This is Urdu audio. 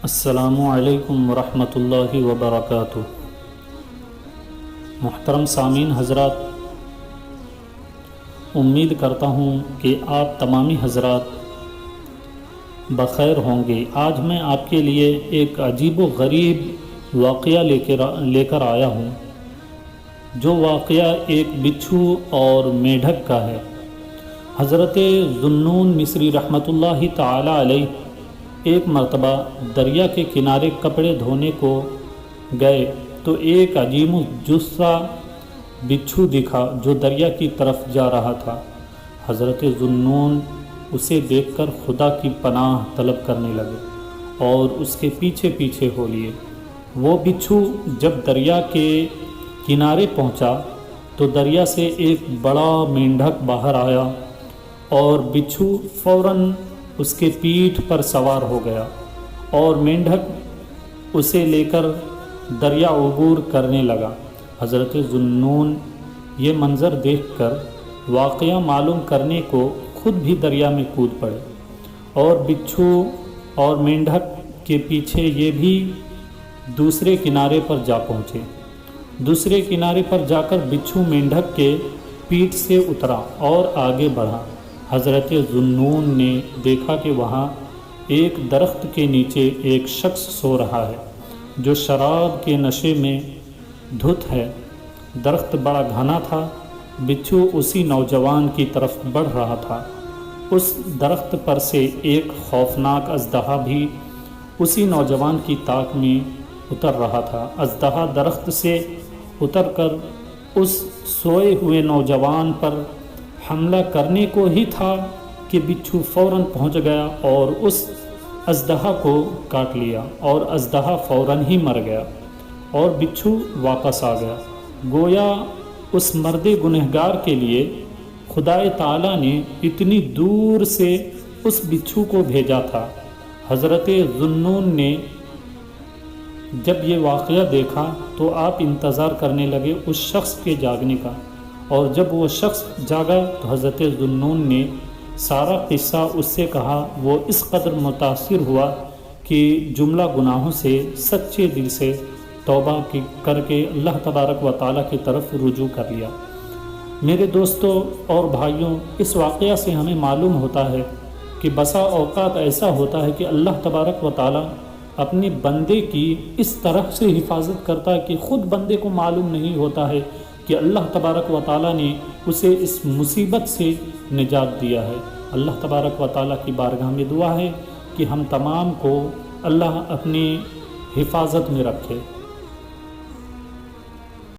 السلام علیکم ورحمۃ اللہ وبرکاتہ۔ محترم سامعین حضرات، امید کرتا ہوں کہ آپ تمامی حضرات بخیر ہوں گے۔ آج میں آپ کے لیے ایک عجیب و غریب واقعہ لے کر آیا ہوں، جو واقعہ ایک بچھو اور میڈک کا ہے۔ حضرت ذوالنون مصری رحمۃ اللہ تعالی علیہ ایک مرتبہ دریا کے کنارے کپڑے دھونے کو گئے تو ایک عجیب جثہ بچھو دکھا جو دریا کی طرف جا رہا تھا۔ حضرت ذوالنون اسے دیکھ کر خدا کی پناہ طلب کرنے لگے اور اس کے پیچھے پیچھے ہو لیے۔ وہ بچھو جب دریا کے کنارے پہنچا تو دریا سے ایک بڑا مینڈھک باہر آیا اور بچھو فوراً اس کے پیٹھ پر سوار ہو گیا اور مینڈھک اسے لے کر دریا عبور کرنے لگا۔ حضرت ذوالنون یہ منظر دیکھ کر واقعہ معلوم کرنے کو خود بھی دریا میں کود پڑے اور بچھو اور مینڈھک کے پیچھے یہ بھی دوسرے کنارے پر جا پہنچے۔ دوسرے کنارے پر جا کر بچھو مینڈھک کے پیٹھ سے اترا اور آگے بڑھا۔ حضرت ذوالنون نے دیکھا کہ وہاں ایک درخت کے نیچے ایک شخص سو رہا ہے جو شراب کے نشے میں دھت ہے۔ درخت بڑا گھنا تھا۔ بچھو اسی نوجوان کی طرف بڑھ رہا تھا۔ اس درخت پر سے ایک خوفناک اژدہا بھی اسی نوجوان کی طاق میں اتر رہا تھا۔ اژدہا درخت سے اتر کر اس سوئے ہوئے نوجوان پر حملہ کرنے کو ہی تھا کہ بچھو فوراً پہنچ گیا اور اس اژدہا کو کاٹ لیا اور اژدہا فوراً ہی مر گیا اور بچھو واپس آ گیا۔ گویا اس مرد گنہگار کے لیے خدائے تعالیٰ نے اتنی دور سے اس بچھو کو بھیجا تھا۔ حضرت ذوالنون نے جب یہ واقعہ دیکھا تو آپ انتظار کرنے لگے اس شخص کے جاگنے کا، اور جب وہ شخص جاگا تو حضرت ذوالنون نے سارا قصہ اس سے کہا۔ وہ اس قدر متاثر ہوا کہ جملہ گناہوں سے سچے دل سے توبہ کر کے اللہ تبارک و تعالیٰ کی طرف رجوع کر لیا۔ میرے دوستوں اور بھائیوں، اس واقعہ سے ہمیں معلوم ہوتا ہے کہ بسا اوقات ایسا ہوتا ہے کہ اللہ تبارک و تعالیٰ اپنے بندے کی اس طرح سے حفاظت کرتا ہے کہ خود بندے کو معلوم نہیں ہوتا ہے کہ اللہ تبارک و تعالیٰ نے اسے اس مصیبت سے نجات دیا ہے۔ اللہ تبارک و تعالیٰ کی بارگاہ میں دعا ہے کہ ہم تمام کو اللہ اپنی حفاظت میں رکھے۔